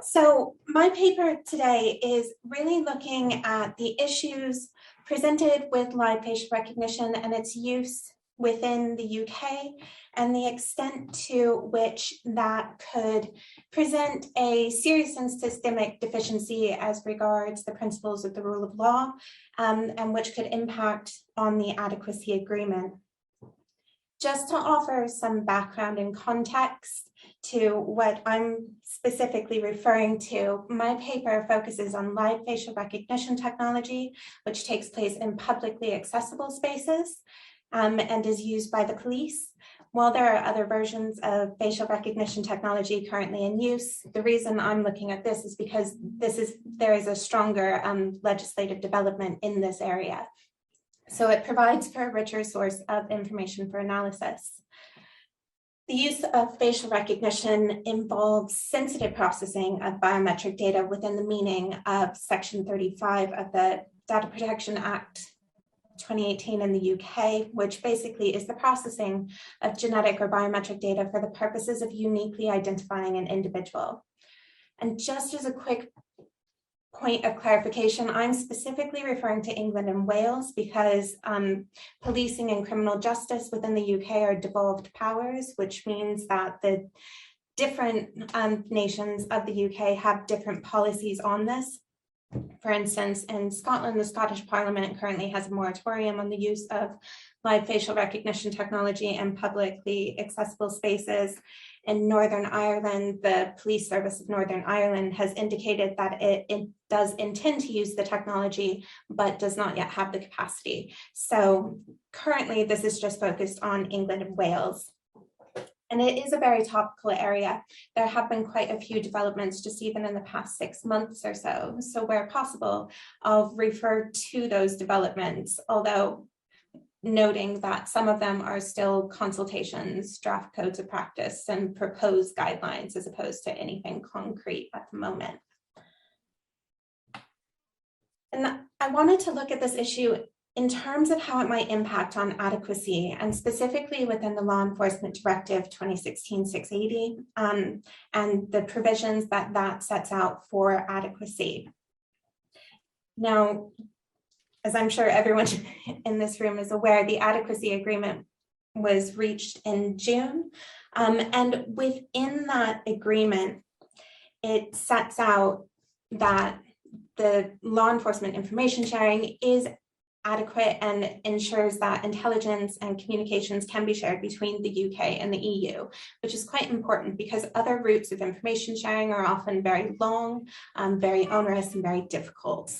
So my paper today is really looking at the issues presented with live facial recognition and its use within the UK and the extent to which that could present a serious and systemic deficiency as regards the principles of the rule of law, and which could impact on the adequacy agreement. Just to offer some background and context to what I'm specifically referring to, my paper focuses on live facial recognition technology, which takes place in publicly accessible spaces and is used by the police. While there are other versions of facial recognition technology currently in use, the reason I'm looking at this is because there is a stronger legislative development in this area. So it provides for a richer source of information for analysis. The use of facial recognition involves sensitive processing of biometric data within the meaning of Section 35 of the Data Protection Act 2018 in the UK, which basically is the processing of genetic or biometric data for the purposes of uniquely identifying an individual. And just as a quick point of clarification, I'm specifically referring to England and Wales because policing and criminal justice within the UK are devolved powers, which means that the different nations of the UK have different policies on this. For instance, in Scotland, the Scottish Parliament currently has a moratorium on the use of live facial recognition technology in publicly accessible spaces. In Northern Ireland, the Police Service of Northern Ireland has indicated that it does intend to use the technology, but does not yet have the capacity. So currently, this is just focused on England and Wales. And it is a very topical area. There have been quite a few developments just even in the past 6 months or so. So where possible, I'll refer to those developments, although noting that some of them are still consultations, draft codes of practice, and proposed guidelines as opposed to anything concrete at the moment. And I wanted to look at this issue in terms of how it might impact on adequacy, and specifically within the Law Enforcement Directive 2016-680 and the provisions that sets out for adequacy. Now, as I'm sure everyone in this room is aware, the adequacy agreement was reached in June. And within that agreement, it sets out that the law enforcement information sharing is adequate and ensures that intelligence and communications can be shared between the UK and the EU, which is quite important because other routes of information sharing are often very long, very onerous, and very difficult.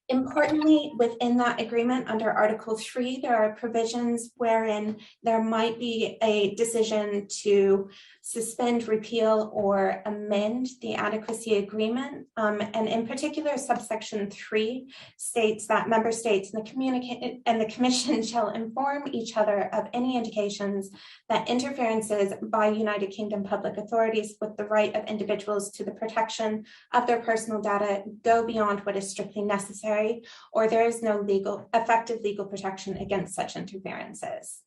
Importantly, within that agreement, under Article 3, there are provisions wherein there might be a decision to suspend, repeal, or amend the adequacy agreement. And in particular, subsection 3 states that member states and the Commission shall inform each other of any indications that interferences by United Kingdom public authorities with the right of individuals to the protection of their personal data go beyond what is strictly necessary, or there is no effective legal protection against such interferences.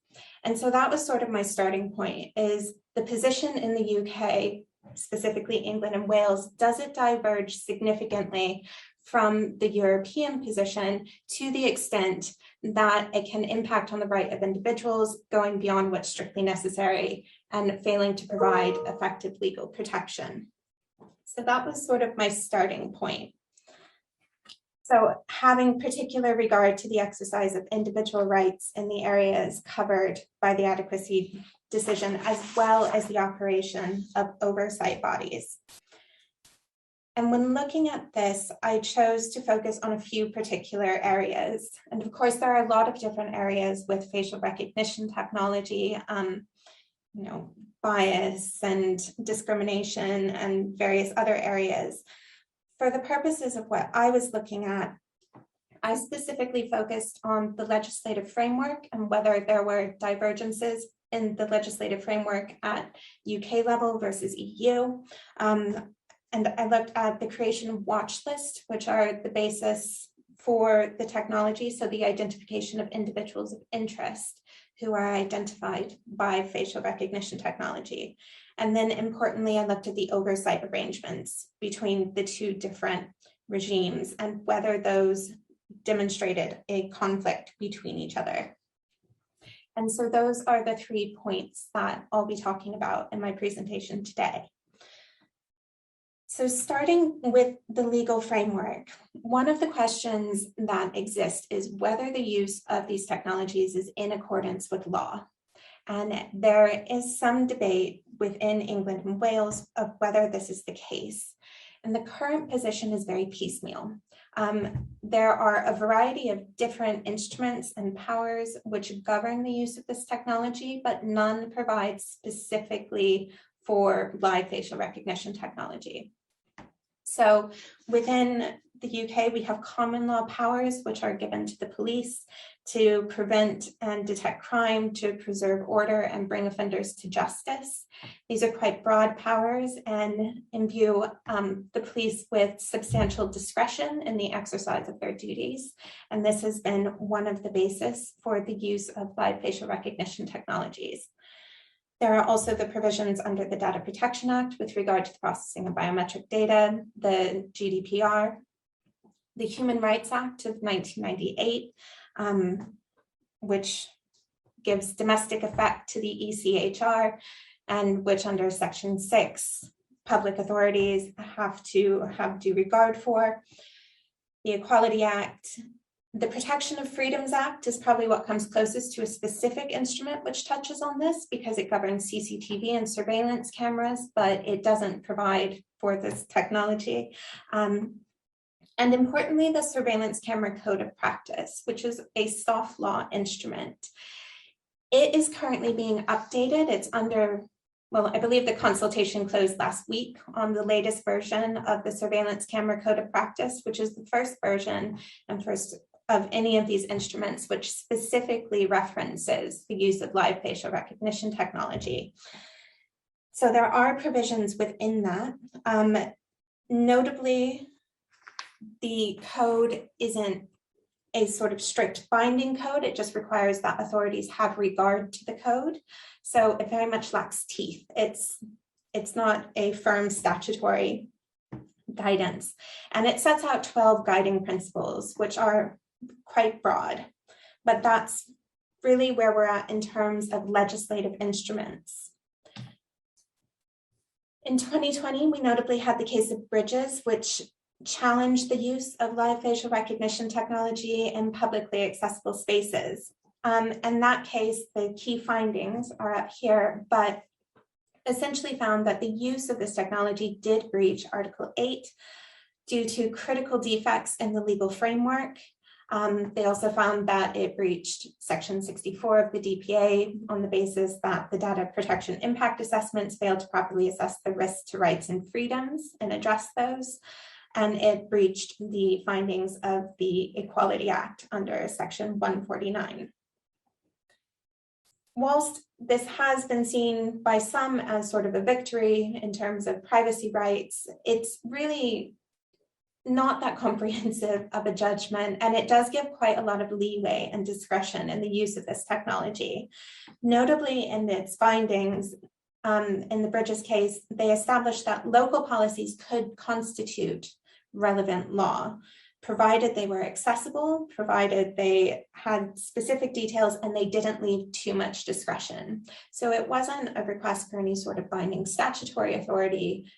And so that was sort of my starting point, is the position in the UK, specifically England and Wales, does it diverge significantly from the European position to the extent that it can impact on the right of individuals going beyond what's strictly necessary and failing to provide effective legal protection? So that was sort of my starting point. So having particular regard to the exercise of individual rights in the areas covered by the adequacy decision, as well as the operation of oversight bodies. And when looking at this, I chose to focus on a few particular areas. And of course, there are a lot of different areas with facial recognition technology, bias and discrimination and various other areas. For the purposes of what I was looking at, I specifically focused on the legislative framework and whether there were divergences in the legislative framework at UK level versus EU. And I looked at the creation watch list, which are the basis for the technology, so the identification of individuals of interest who are identified by facial recognition technology. And then importantly, I looked at the oversight arrangements between the two different regimes and whether those demonstrated a conflict between each other. And so those are the 3 points that I'll be talking about in my presentation today. So starting with the legal framework, one of the questions that exist is whether the use of these technologies is in accordance with law. And there is some debate within England and Wales of whether this is the case. And the current position is very piecemeal. There are a variety of different instruments and powers which govern the use of this technology, but none provide specifically for live facial recognition technology. So within the UK, we have common law powers which are given to the police to prevent and detect crime, to preserve order and bring offenders to justice. These are quite broad powers and imbue the police with substantial discretion in the exercise of their duties. And this has been one of the basis for the use of live facial recognition technologies. There are also the provisions under the Data Protection Act with regard to the processing of biometric data, the GDPR, the Human Rights Act of 1998, which gives domestic effect to the ECHR, and which under Section 6, public authorities have to have due regard for. The Equality Act. The Protection of Freedoms Act is probably what comes closest to a specific instrument which touches on this because it governs CCTV and surveillance cameras, but it doesn't provide for this technology. And importantly, the Surveillance Camera Code of Practice, which is a soft law instrument. It is currently being updated. It's under, well, I believe the consultation closed last week on the latest version of the Surveillance Camera Code of Practice, which is the first version and first of any of these instruments which specifically references the use of live facial recognition technology. So there are provisions within that. Notably, the code isn't a sort of strict binding code. It just requires that authorities have regard to the code. So it very much lacks teeth. It's not a firm statutory guidance. And it sets out 12 guiding principles, which are quite broad, but that's really where we're at in terms of legislative instruments. In 2020, we notably had the case of Bridges, which challenged the use of live facial recognition technology in publicly accessible spaces. In that case, the key findings are up here, but essentially found that the use of this technology did breach Article 8 due to critical defects in the legal framework. They also found that it breached Section 64 of the DPA on the basis that the data protection impact assessments failed to properly assess the risks to rights and freedoms and address those. And it breached the findings of the Equality Act under Section 149. Whilst this has been seen by some as sort of a victory in terms of privacy rights, it's really not that comprehensive of a judgment, and it does give quite a lot of leeway and discretion in the use of this technology. Notably in its findings, in the Bridges case, they established that local policies could constitute relevant law, provided they were accessible, provided they had specific details, and they didn't leave too much discretion. So it wasn't a request for any sort of binding statutory authority,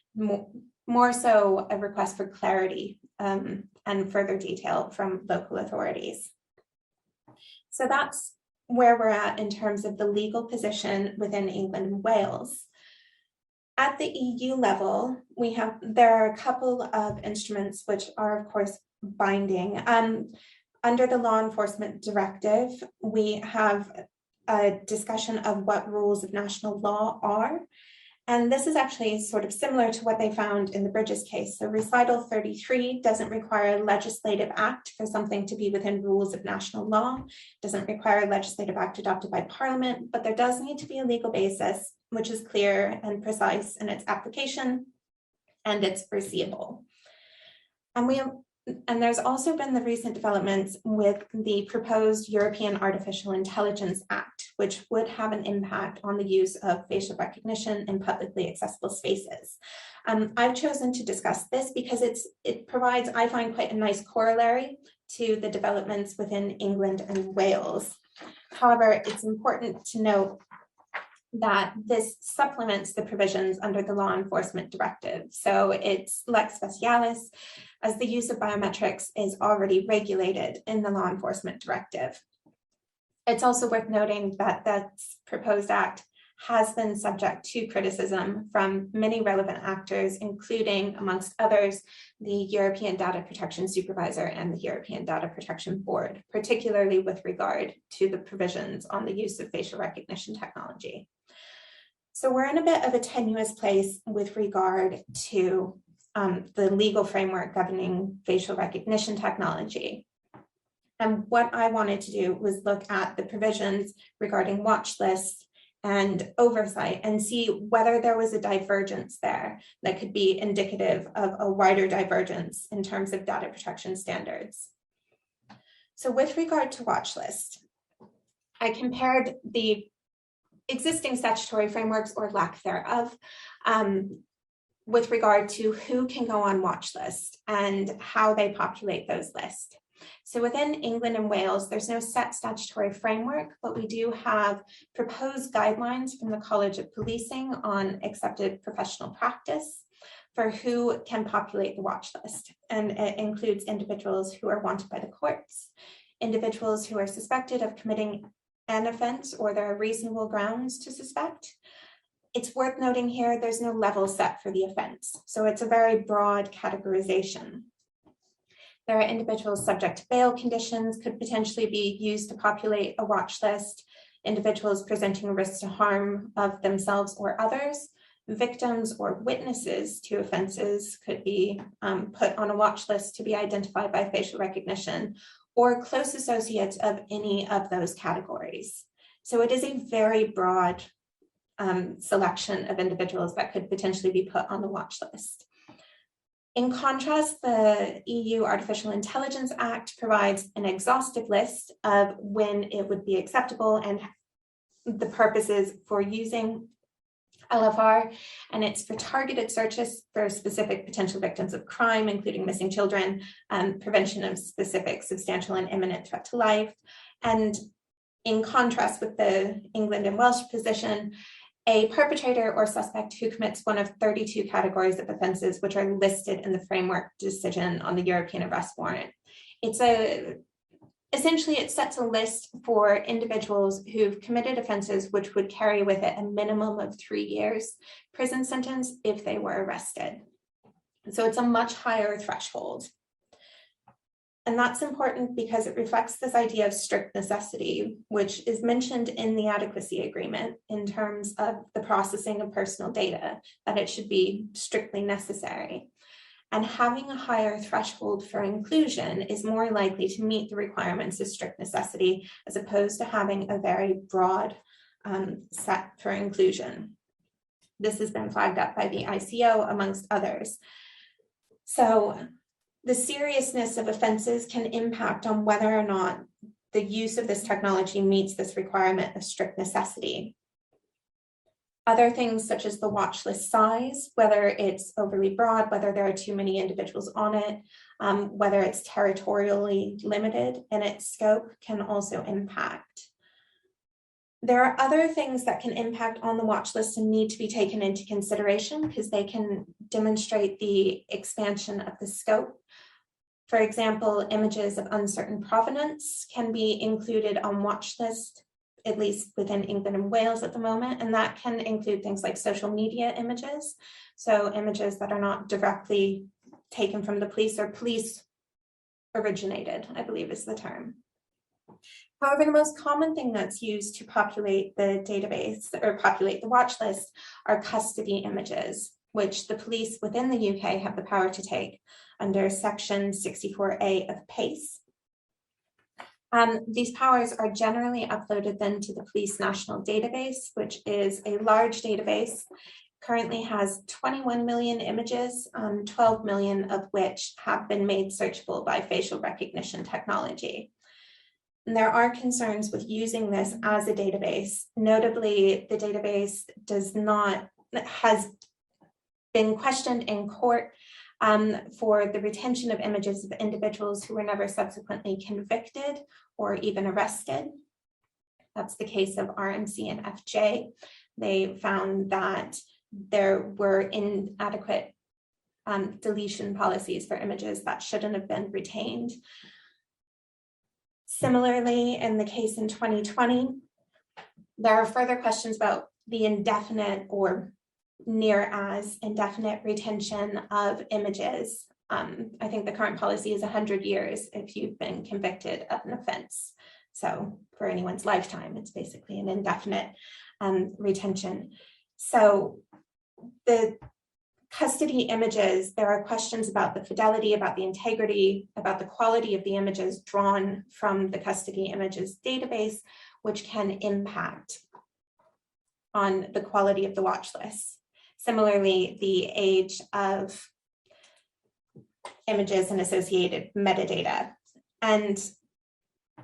more so a request for clarity and further detail from local authorities. So that's where we're at in terms of the legal position within England and Wales. At the EU level, there are a couple of instruments which are, of course, binding. Under the Law Enforcement Directive, we have a discussion of what rules of national law are. And this is actually sort of similar to what they found in the Bridges case. So Recital 33 doesn't require a legislative act for something to be within rules of national law, doesn't require a legislative act adopted by Parliament, but there does need to be a legal basis, which is clear and precise in its application, and it's foreseeable. And there's also been the recent developments with the proposed European Artificial Intelligence Act, which would have an impact on the use of facial recognition in publicly accessible spaces. I've chosen to discuss this because it provides, I find, quite a nice corollary to the developments within England and Wales. However, it's important to note that this supplements the provisions under the law enforcement directive. So it's lex specialis, as the use of biometrics is already regulated in the law enforcement directive. It's also worth noting that that proposed act has been subject to criticism from many relevant actors, including, amongst others, the European Data Protection Supervisor and the European Data Protection Board, particularly with regard to the provisions on the use of facial recognition technology. So we're in a bit of a tenuous place with regard to the legal framework governing facial recognition technology. And what I wanted to do was look at the provisions regarding watch lists and oversight and see whether there was a divergence there that could be indicative of a wider divergence in terms of data protection standards. So with regard to watch list, I compared the existing statutory frameworks or lack thereof with regard to who can go on watch list and how they populate those lists. So within England and Wales, there's no set statutory framework, but we do have proposed guidelines from the College of Policing on accepted professional practice for who can populate the watch list. And it includes individuals who are wanted by the courts, individuals who are suspected of committing an offense or there are reasonable grounds to suspect. It's worth noting here, there's no level set for the offense. So it's a very broad categorization. There are individuals subject to bail conditions, could potentially be used to populate a watch list, individuals presenting a risk to harm of themselves or others, victims or witnesses to offenses could be put on a watch list to be identified by facial recognition, or close associates of any of those categories. So it is a very broad selection of individuals that could potentially be put on the watch list. In contrast, the EU Artificial Intelligence Act provides an exhaustive list of when it would be acceptable and the purposes for using LFR, and it's for targeted searches for specific potential victims of crime, including missing children, prevention of specific substantial and imminent threat to life. And in contrast with the England and Welsh position, a perpetrator or suspect who commits one of 32 categories of offenses which are listed in the framework decision on the European arrest warrant. Essentially, it sets a list for individuals who've committed offenses which would carry with it a minimum of 3 years prison sentence if they were arrested. So it's a much higher threshold. And that's important because it reflects this idea of strict necessity, which is mentioned in the adequacy agreement in terms of the processing of personal data, that it should be strictly necessary. And having a higher threshold for inclusion is more likely to meet the requirements of strict necessity as opposed to having a very broad set for inclusion. This has been flagged up by the ICO amongst others. So the seriousness of offenses can impact on whether or not the use of this technology meets this requirement of strict necessity. Other things such as the watch list size, whether it's overly broad, whether there are too many individuals on it, whether it's territorially limited in its scope, can also impact. There are other things that can impact on the watch list and need to be taken into consideration because they can demonstrate the expansion of the scope. For example, images of uncertain provenance can be included on watch list, at least within England and Wales at the moment, and that can include things like social media images. So images that are not directly taken from the police or police originated, I believe is the term. However, the most common thing that's used to populate the database or populate the watch list are custody images, which the police within the UK have the power to take under Section 64A of PACE. These powers are generally uploaded then to the Police National Database, which is a large database, currently has 21 million images, 12 million of which have been made searchable by facial recognition technology. And there are concerns with using this as a database. Notably, the database has been questioned in court for the retention of images of individuals who were never subsequently convicted or even arrested. That's the case of RMC and FJ. They found that there were inadequate deletion policies for images that shouldn't have been retained. Similarly, in the case in 2020, there are further questions about the indefinite or near as indefinite retention of images. I think the current policy is 100 years if you've been convicted of an offense. So for anyone's lifetime, it's basically an indefinite retention. So the custody images, there are questions about the fidelity, about the integrity, about the quality of the images drawn from the custody images database, which can impact on the quality of the watch list. Similarly, the age of images and associated metadata. And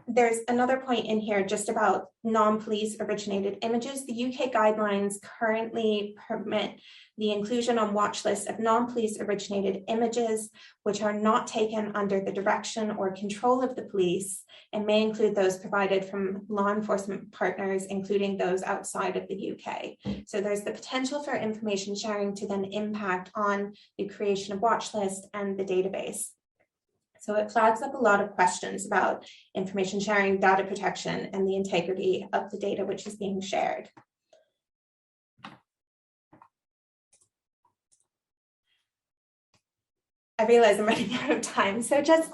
there's another point in here just about non-police originated images. The UK guidelines currently permit the inclusion on watch lists of non-police originated images, which are not taken under the direction or control of the police, and may include those provided from law enforcement partners, including those outside of the UK. So there's the potential for information sharing to then impact on the creation of watch lists and the database. So it flags up a lot of questions about information sharing, data protection, and the integrity of the data which is being shared. I realize I'm running out of time. So just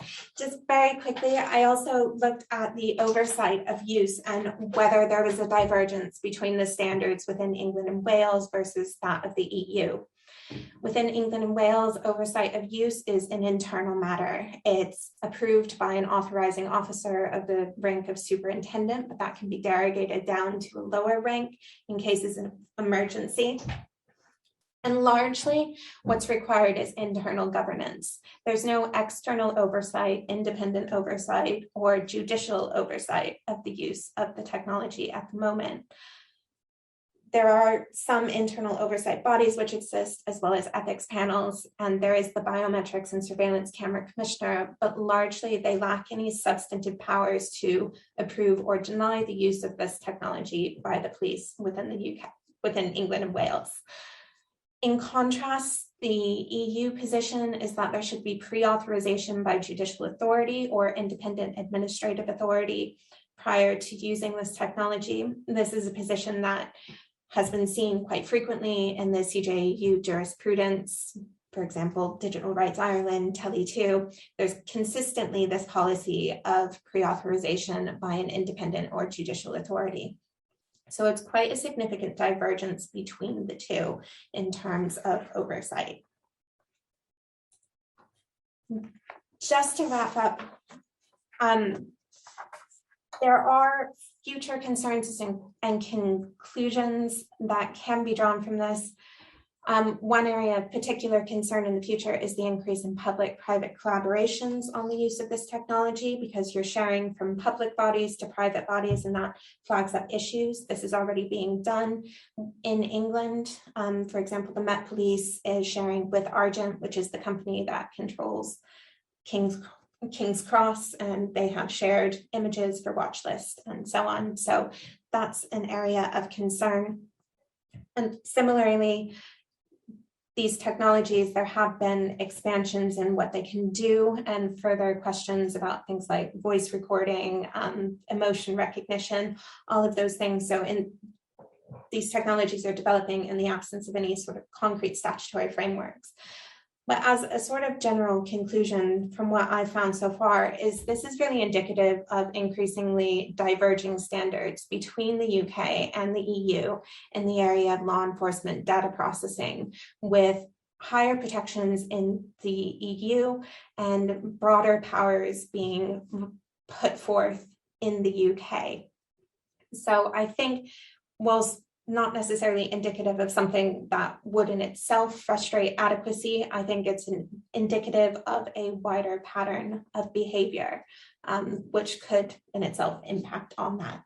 very quickly, I also looked at the oversight of use and whether there was a divergence between the standards within England and Wales versus that of the EU. Within England and Wales, oversight of use is an internal matter. It's approved by an authorizing officer of the rank of superintendent, but that can be derogated down to a lower rank in cases of emergency. And largely, what's required is internal governance. There's no external oversight, independent oversight, or judicial oversight of the use of the technology at the moment. There are some internal oversight bodies which exist, as well as ethics panels, and there is the Biometrics and Surveillance Camera Commissioner, but largely they lack any substantive powers to approve or deny the use of this technology by the police within the UK, within England and Wales. In contrast, the EU position is that there should be pre-authorization by judicial authority or independent administrative authority prior to using this technology. This is a position that has been seen quite frequently in the CJEU jurisprudence. For example, Digital Rights Ireland, Tele2, there's consistently this policy of pre-authorization by an independent or judicial authority. So it's quite a significant divergence between the two in terms of oversight. Just to wrap up, there are future concerns and conclusions that can be drawn from this. One area of particular concern in the future is the increase in public-private collaborations on the use of this technology, because you're sharing from public bodies to private bodies, and that flags up issues. This is already being done in England. For example, the Met Police is sharing with Argent, which is the company that controls King's Cross, and they have shared images for watch list and so on. So that's an area of concern. And similarly, these technologies, there have been expansions in what they can do and further questions about things like voice recording, emotion recognition, all of those things. So these technologies are developing in the absence of any sort of concrete statutory frameworks. But as a sort of general conclusion from what I've found so far is this is really indicative of increasingly diverging standards between the UK and the EU in the area of law enforcement data processing, with higher protections in the EU and broader powers being put forth in the UK. So I think whilst not necessarily indicative of something that would in itself frustrate adequacy. I think it's indicative of a wider pattern of behavior, which could in itself impact on that.